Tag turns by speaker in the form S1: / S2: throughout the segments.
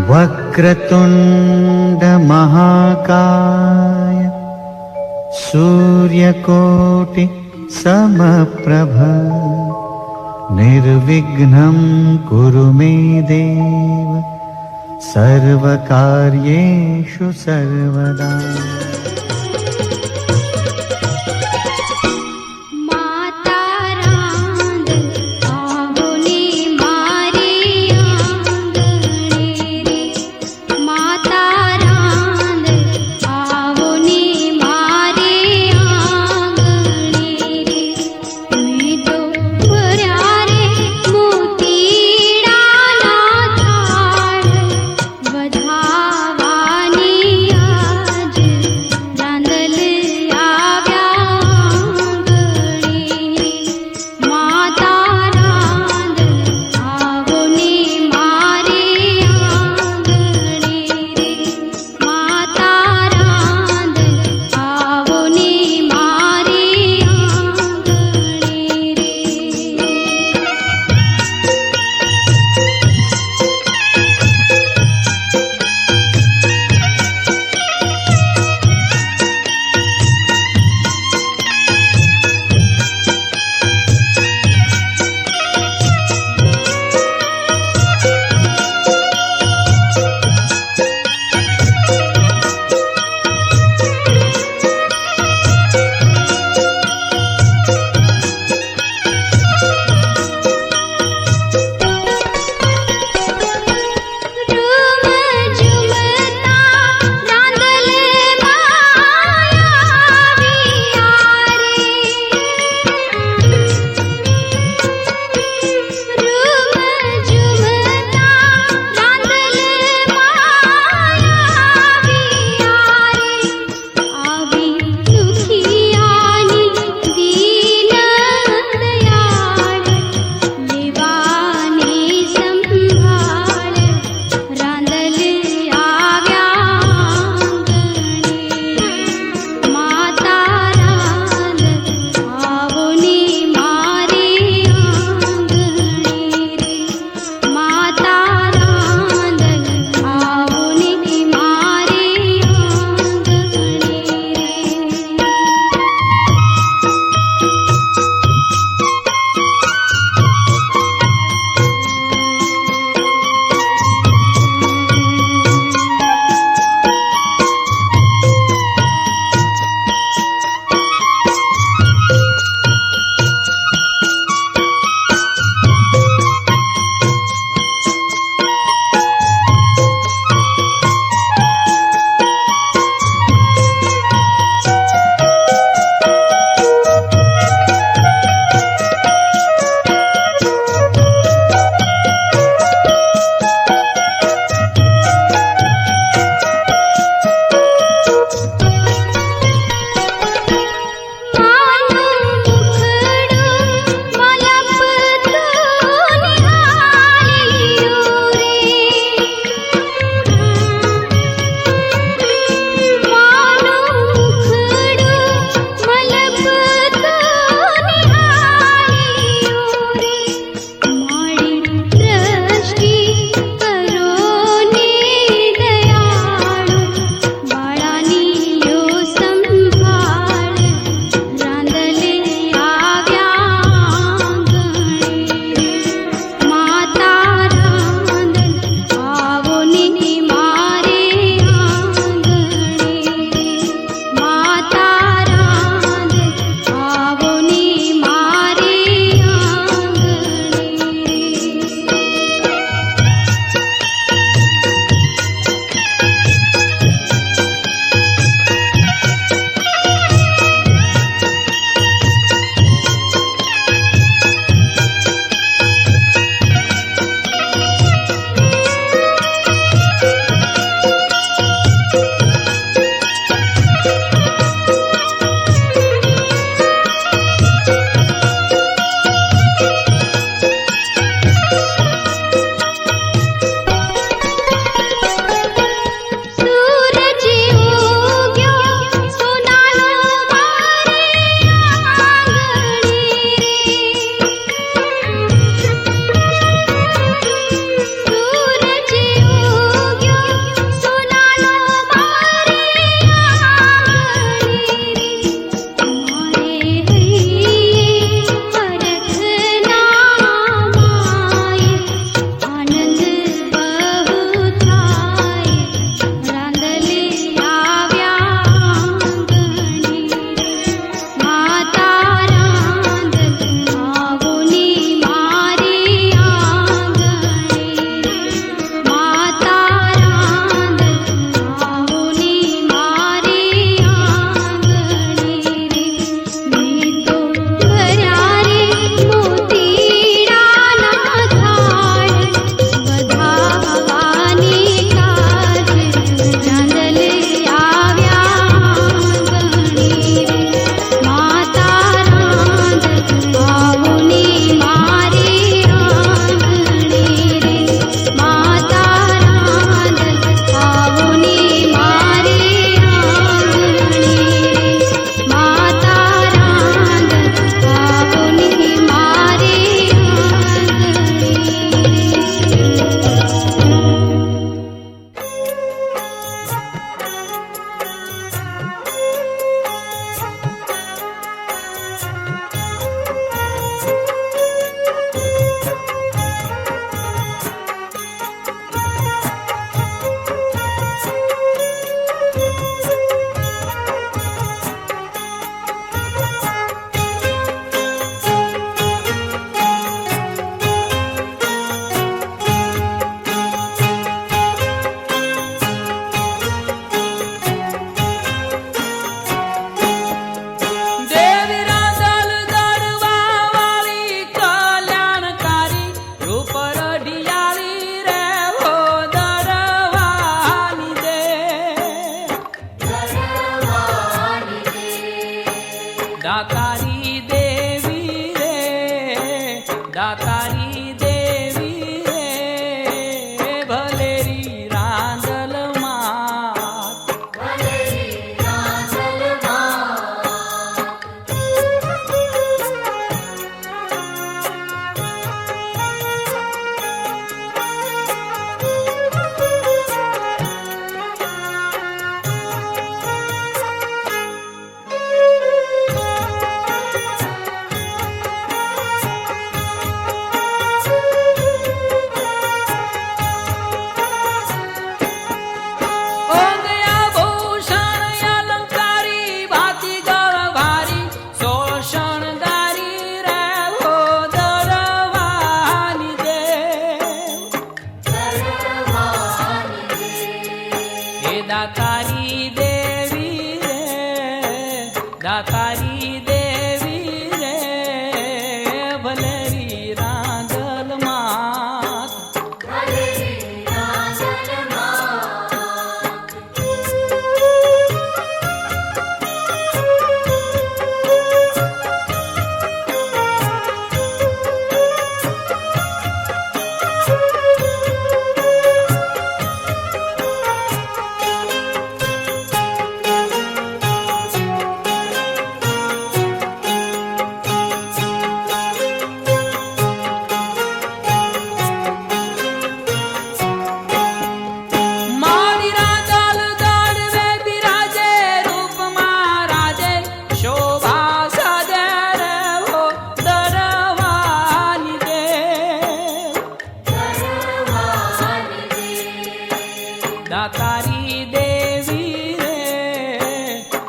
S1: वक्रतुंड महाकाय सूर्यकोटि समप्रभ निर्विघ्नं कुरु मे देव सर्वकार्येषु सर्वदा।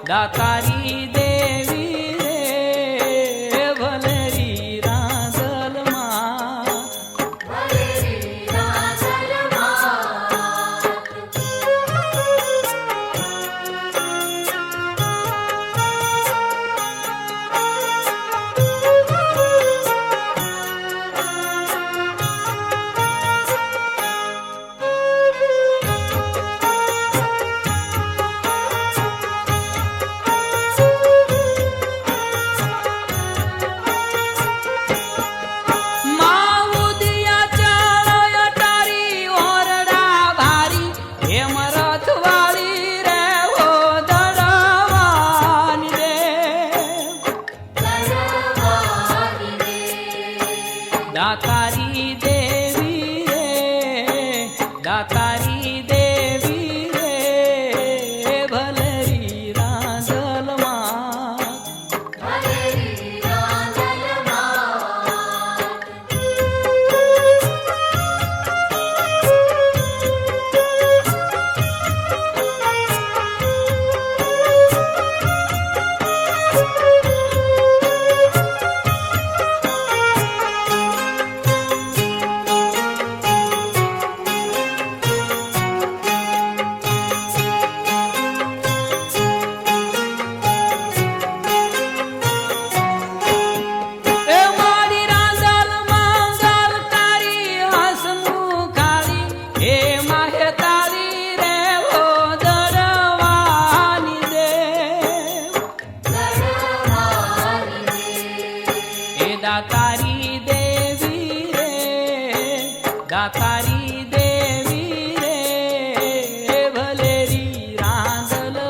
S2: દાતારી દેવી રે ભલેરી રાંદલમાં. દાતારી દેવી રે દાતારી દેવી રે ભલેરી રાંદલમાં. દાતારી દેવી રે દાતારી દેવી રે ભલેરી રાંદલમાં.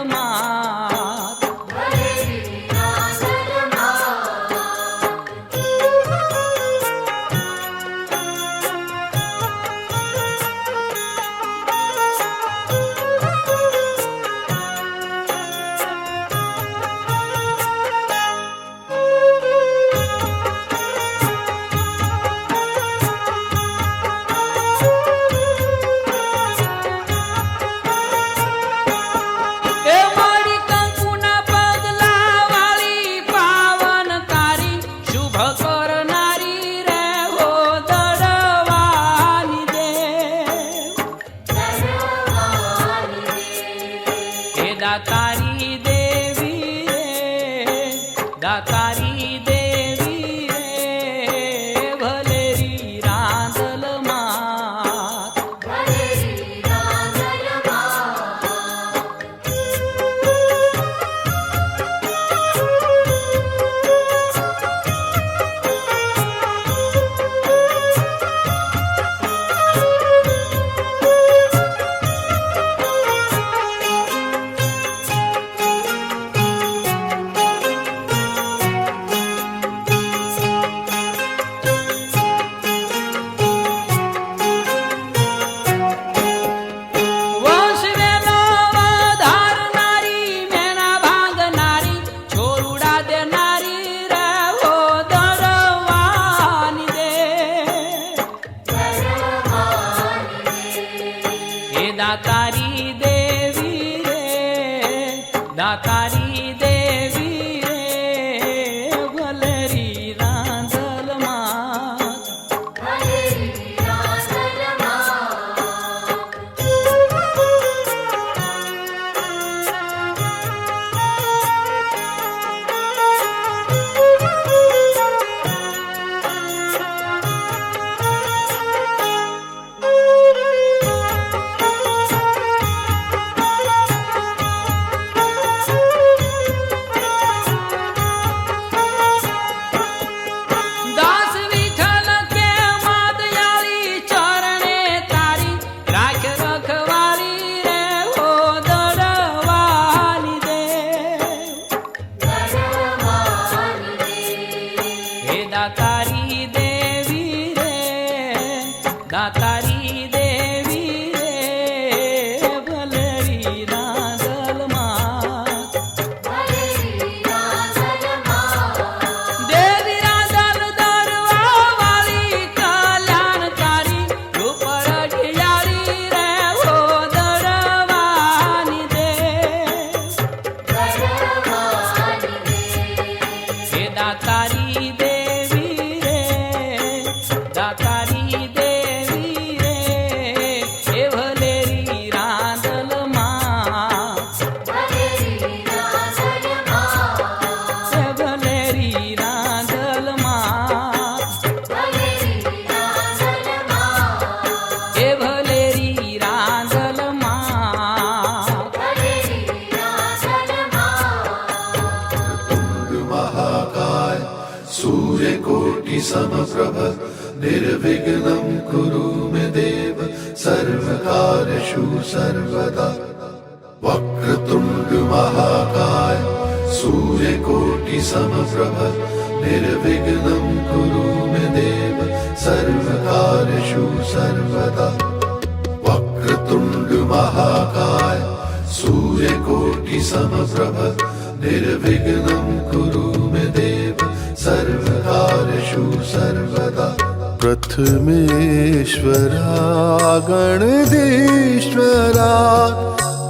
S2: દાતારી દેવી રે દાતારી દેવી રે ભલેરી રાંદલમાં. દાતારી દેવી રે દાતારી દેવી રે ભલેરી રાંદલમાં. દાતારી દેવી રે દાતારી દેવી રે ભલેરી રાંદલમાં. દેવી રાંદલ દરવા વાળી કલ્યાણકારી ઉપર ઢિયાળી રે ઓ દરવાની દે.
S3: समप्रभ निर्विघ्नं कुरु मे देव सर्वकार्येषु सर्वदा वक्रतुण्ड महाकाय सूर्यकोटि समप्रभ निर्विघ्नं कुरु मे देव सर्वकार्येषु सर्वदा वक्रतुण्ड महाकाय सूर्यकोटि समप्रभ निर्विघ्नं कुरु मे देव सर्वकार्येषु सर्वदा प्रथमेश्वरा गणधीश्वरा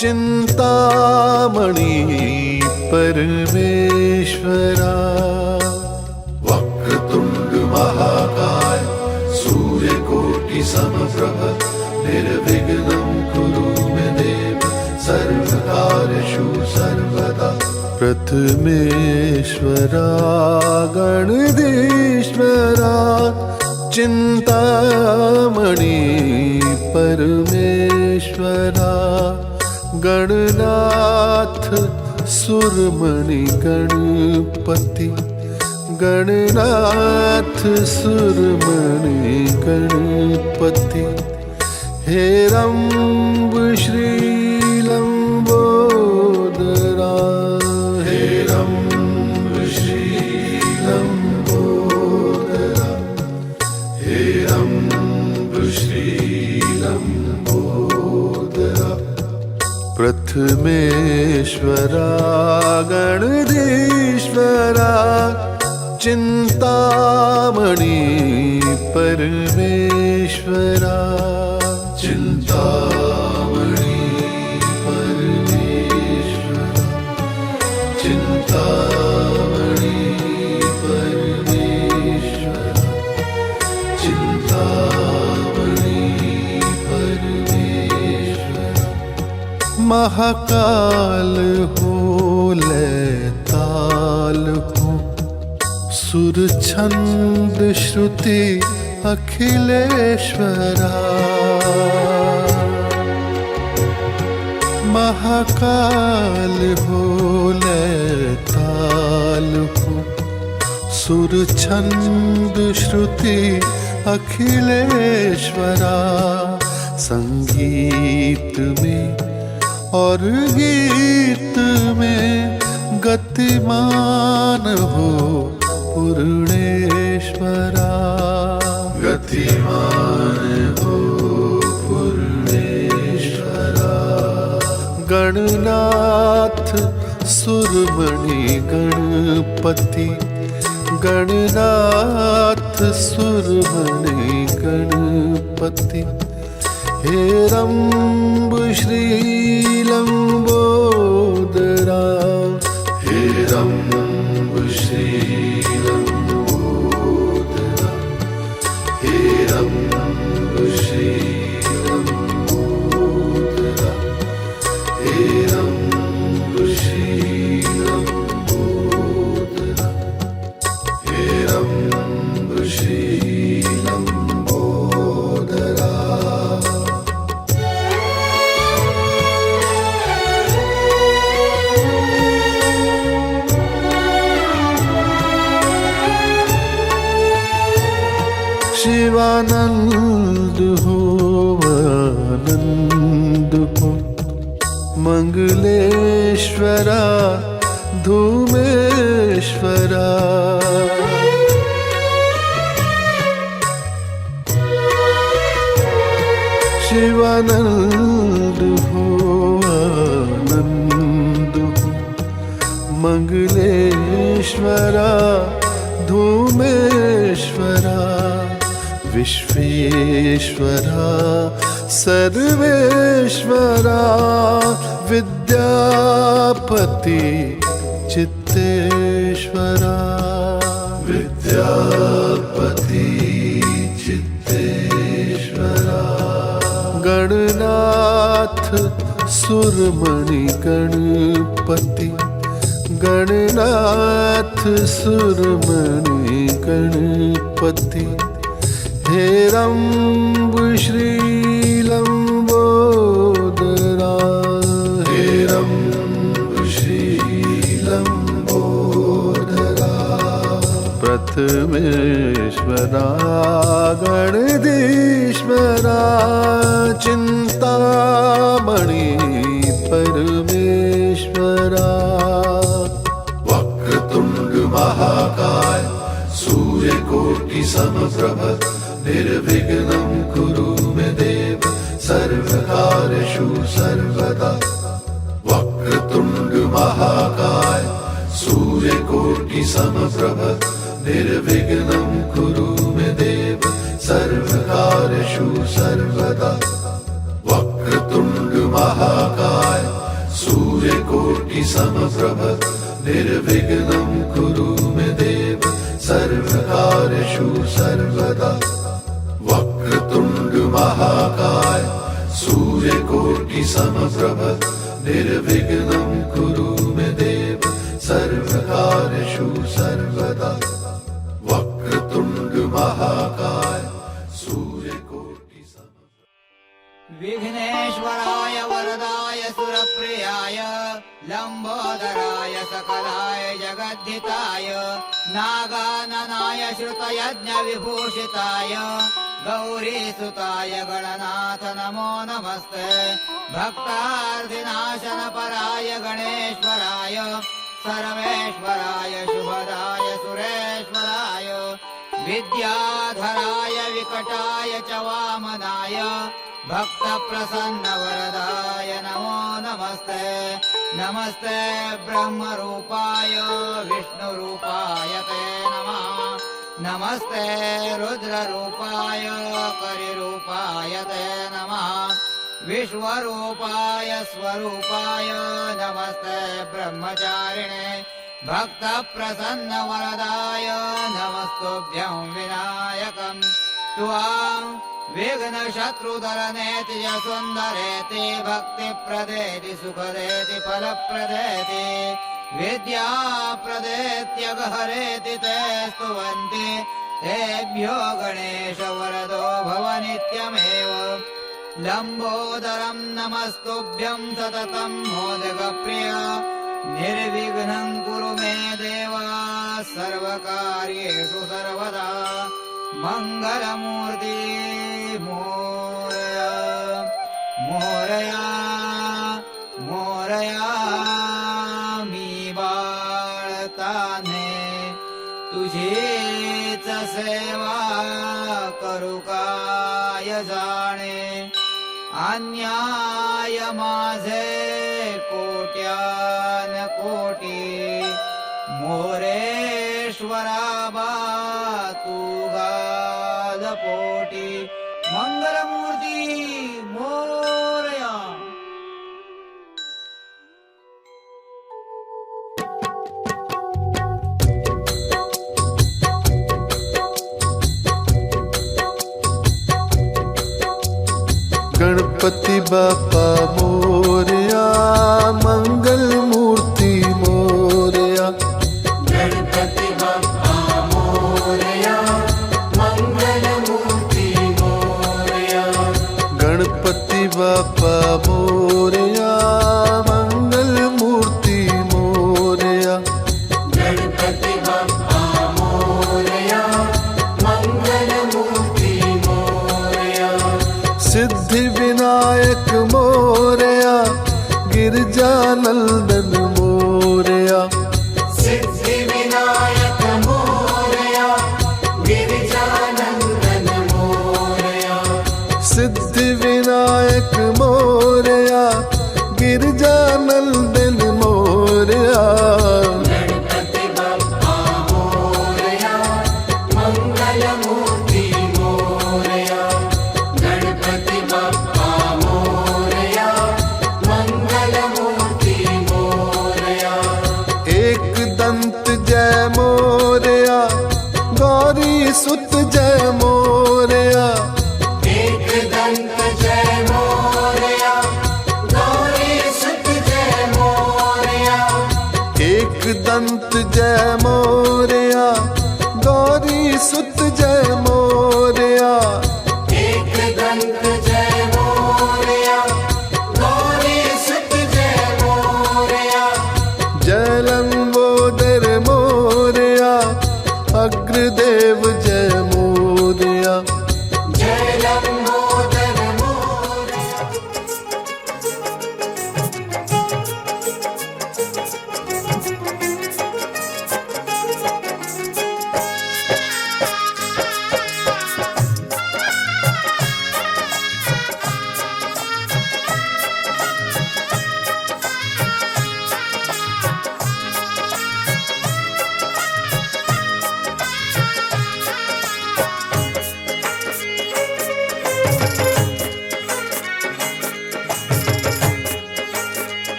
S3: चिन्तामणि परमेश्वरा वक्रतुण्ड महाकाय सूर्यकोटि समप्रभ निर्विघ्नं कुरु मे देव सर्वकार्येषु सर्वदा प्रथमेश्वरा गणधीश्वरा चिन्तामणि परमेश्वरा गणनाथ सुरमणि गणपति गणनाथ सुरमणि गणपति हेरम्ब श्रीलम्बोदरा हेरम्ब श्रीलम्बोदरा हेरम्ब श्रीलम्बोदरा प्रथमेश्वरा गणधीश्वरा चिन्तामणि परमेश्वरा चिन्तामणि परमेश्वरा चिन्तामणि परमेश्वरा चिन्तामणि परमेश्वरा महाकाल हो लैताल हो सुर छंद श्रुति अखिलेश्वरा महाकाल हो लैताल हो सुर छंद श्रुति अखिलेश्वरा संगीत में और गीत में गतिमान हो पूर्णेश्वरा गतिमान हो पूर्णेश्वरा गणनाथ सुरमणि गणपति गणनाथ सुरमणि गणपति हेरम्ब श्रीलम्बोदरा हेरम्ब श्रीलम्बोदरा हेरम्ब श्रीलम्बोदरा हेरम्ब श्रीलम्बोदरा हेरम्ब श्रीलम्बोदरा शिवानंद हो आनंद हो मंगलेश्वरा धूमेश्वरा शिवानंद हो आनंद हो मंगलेश्वरा धूमेश्वरा विश्वेश्वरा सर्वेश्वरा विद्यापति चित्तेश्वरा विद्यापति चित्तेश्वरा गणनाथ सुरमणि गणपति गणनाथ सुरमणि गणपति हेरम्ब श्रीलम्बोदरा हेरम्ब श्रीलम्बोदरा प्रथमेश्वरा गणधीश्वरा चिन्तामणि परमेश्वरा वक्रतुण्ड महाकाय सूर्यकोटि समप्रभ निर्विघ्नं कुरु मे देव सर्वकार्येषु सर्वदा वक्रतुण्ड महाकाय सूर्यकोटि समप्रभ निर्विघ्नं कुरु मे देव सर्वकार्येषु सर्वदा वक्रतुण्ड महाकाय सूर्यकोटि समप्रभ निर्विघ्नं कुरु मे देव सर्वकार्येषु सर्वदा वक्रतुण्ड महाकाय सूर्यकोटि समप्रभ निर्विघ्नं कुरु मे देव सर्वकार्येषु सर्वदा वक्रतुण्ड महाकाय सूर्यकोटि
S2: विघ्नेश्वराय वरदाय सुरप्रियाय लंबोदराय सकलाय जगद्धिताय नागाननाय श्रुतयज्ञविभूषिताय गौरीसुताय गणनाथ नमो नमस्ते भक्तार्थिनाशनपराय गणेश्वराय सर्वेश्वराय शुभदाय सुरेश्वराय विद्याधराय विकटाय च वामनाय भक्तप्रसन्नवरदाय नमो नमस्ते नमस्ते ब्रह्मरूपाय विष्णुरूपाय ते नमः नमस्ते रुद्ररूपाय करिरूपाय ते नमः विश्वरूपाय स्वरूपाय नमस्ते ब्रह्मचारिणे भक्तप्रसन्नवरदाय नमस्तुभ्यं विनायकं त्वां विघ्नशत्रुधरनेति च सुन्दरेति भक्तिप्रदेति सुखदेति फलप्रदेति विद्याप्रदेत्यगहरेति ते स्तुवन्ति तेभ्यो गणेश वरदो भव नित्यमेव लम्बोदरं नमस्तुभ्यं सततं मोदकप्रिय निर्विघ्नं कुरु मे देव सर्वकार्येषु सर्वदा मंगलमूर्ति मोरया मोरया मोरया मी बाळताने तुझीच सेवा करू काय जाणे अन्याय माझे कोट्यान कोटी मोरेश्वरा बा तू गाद पोटी मंगलमूर्ती मोरया
S3: गणपति बापा मोरया मंगल मूर्ति मोरया
S4: गणपति बप्पा मोरया मंगल मूर्ति मोरया
S3: गणपति बापा मोरया मंगल मूर्ति मोरया
S4: गणपति बप्पा मोरया मंगल मूर्ति मोरया
S3: सिद्धि विनायक मोरया गिरजानंदन मोरया
S4: सिद्धि विनायक मोरया गिरिजानंदन मोरया
S3: सिद्धि विनायक मोरया गिरजानंदन मोरया
S4: गणपति बप्पा मोरया मंगल मूर्ति मोरया गणपति बप्पा मोरया मंगल मूर्ति मोरया
S3: एक दंत जय मोरया गौरी सुत जय मोरया
S4: एक दंत जय मोरया गौरी सुत जय मोरया
S3: एक दंत जय मोरया गौरी सुत जय मोरया
S4: एक दंत जय मोरया गौरी सुत जय मोरया
S3: जय लंबोदर मोरया अग्रदेव जय मोरया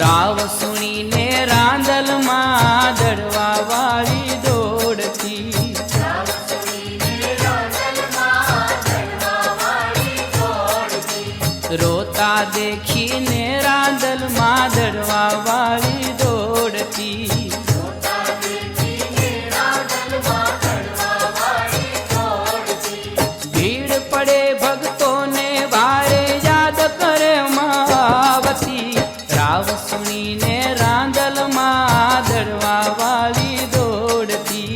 S5: રાવ સુણીને રાંદલમાં દડવા વાળી દોડતી. રોતા દેખીને રાંદલમાં દડવા વાળી દોડતી. ભીડ પડે ભક્તોને વારે યાદ કરે માવતી. રાવ સુણીને રાંદલમાં દડવા વાળી દોડતી.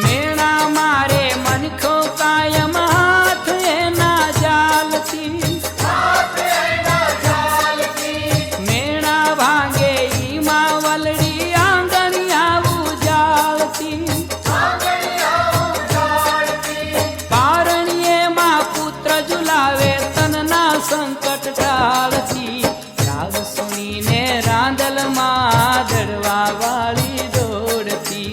S5: મેણા મારે મનખો કાયમ હાથ એના જાલથી. મેણા ભાંગે ઈમાં વલડી આંગણિયા ઉજાળતી. પારણીએ માં પુત્ર ઝુલાવે તનના સંકટ ટાળતી. રાગ સુણીને રાંદલમાં દડવા વાળી દોડતી.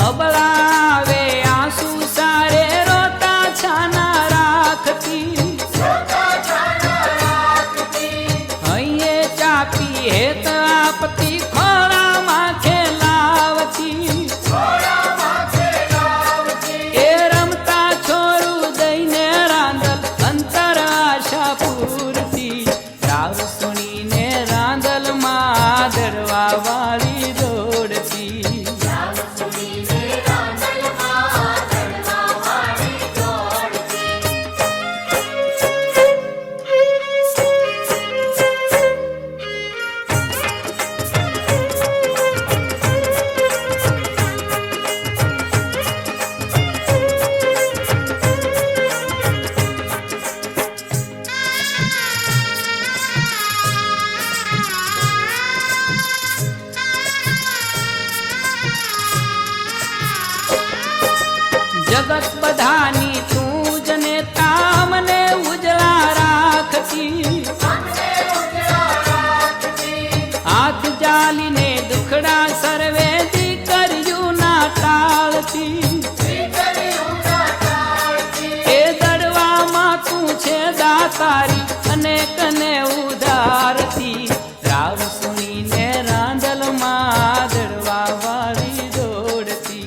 S5: અબળાવે આંસુ સારે રોતા છાના રાખતી. હૈયે ચાપી હેત આપતી ખોળામાં ખેલાવતી. એ રમતા છોરું દઈને રાંદલ અંતર આશા પૂરતી. રાવ સુણીને રાંદલમાં દડવા વાળી દોડતી. જગત બધાની તું જ નેતા મને ઉજળા રાખતી. હાથ જાલીને દુખડા સર્વે દીકરીયું ના ટાળતી. એ દડવામાં તું છે દાતારી અનેકને ઉધારતી. રાવ સુણીને રાંદલમાં દડવા વાળી દોડતી.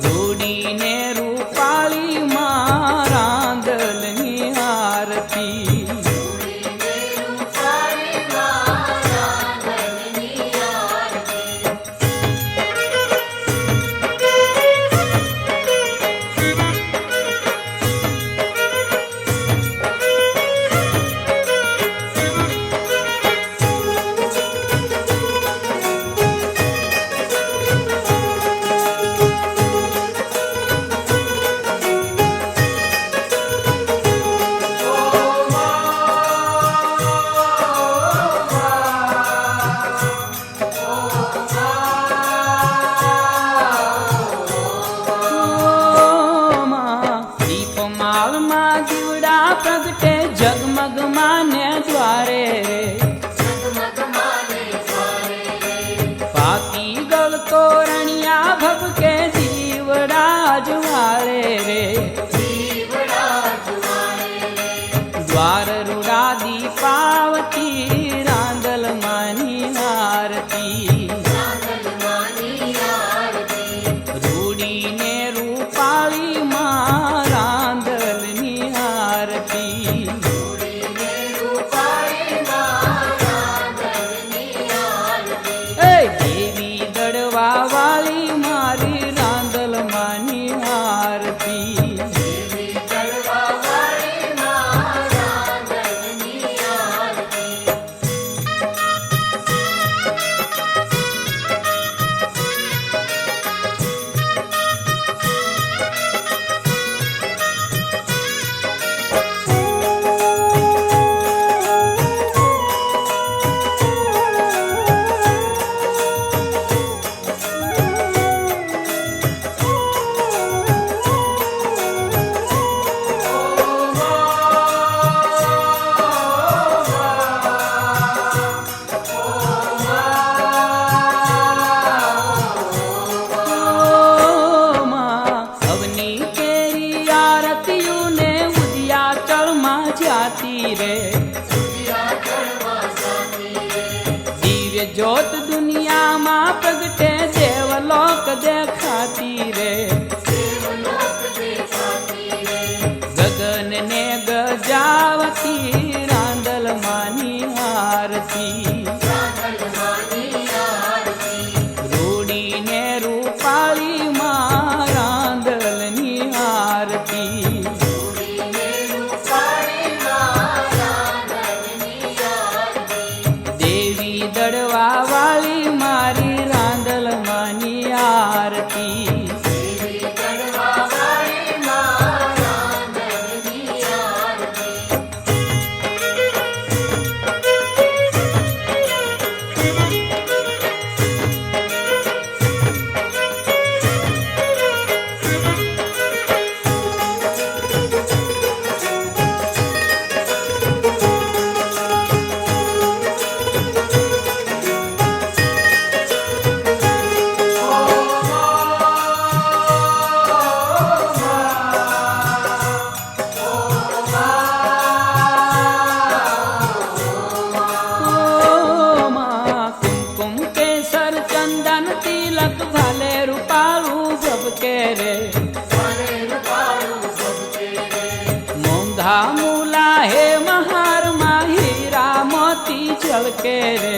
S5: રૂડીને રૂપાળી માં જોત દુનિયામાં પ્રગટે દેવલોક દેખાતી રે ગગન ને ગજાવતી રાંદલ માની આરતી રૂડી ને રૂપાળી માં રાંદલની આરતી દેવી દડવા વાળી મારી રાંદલ માની આરતી મોંઘા મૂલા હે મહાર માં હીરા મોતી ઝળકે રે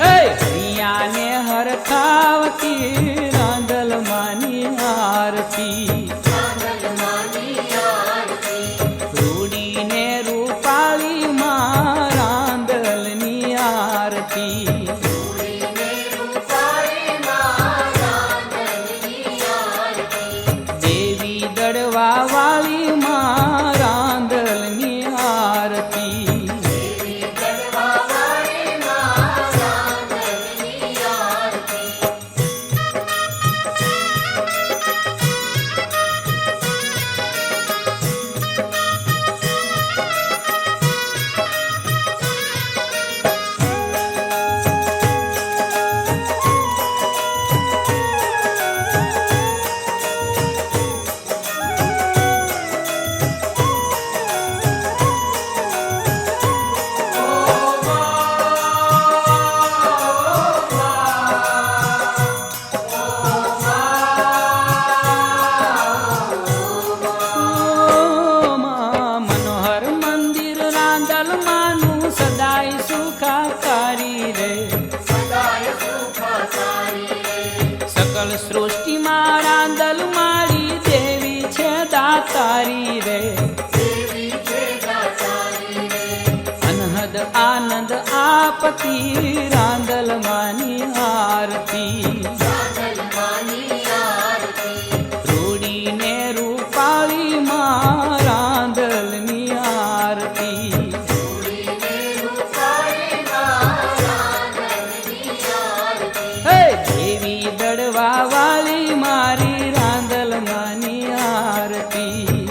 S5: હૈયા ને હરખાવતી રાંદલ માની આરતી રૂડી ને રૂપાળી માં રાંદલની આરતી દડવા વાળી માં રાંદલની આરતી સકલ સૃષ્ટિમાં રાંદલ માળી દેવી છે દાતારી રે અનહદ આનંદ આપતી રાંદલ માની આરતી રૂડી ને રૂપાળી માં રાંદલની આરતી દેવી દડવા વાળી મારી રાંદલ માની આરતી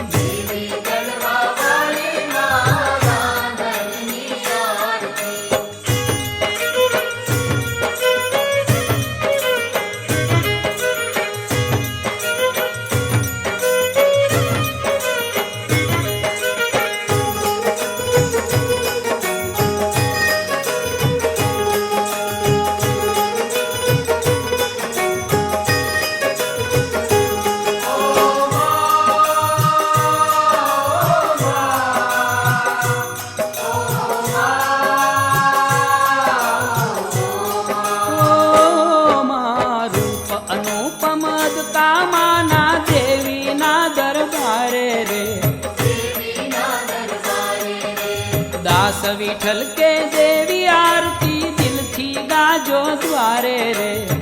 S5: દાસ વિઠ્ઠલ કે દેવી આરતી દિલથી ગાજો દ્વારે રે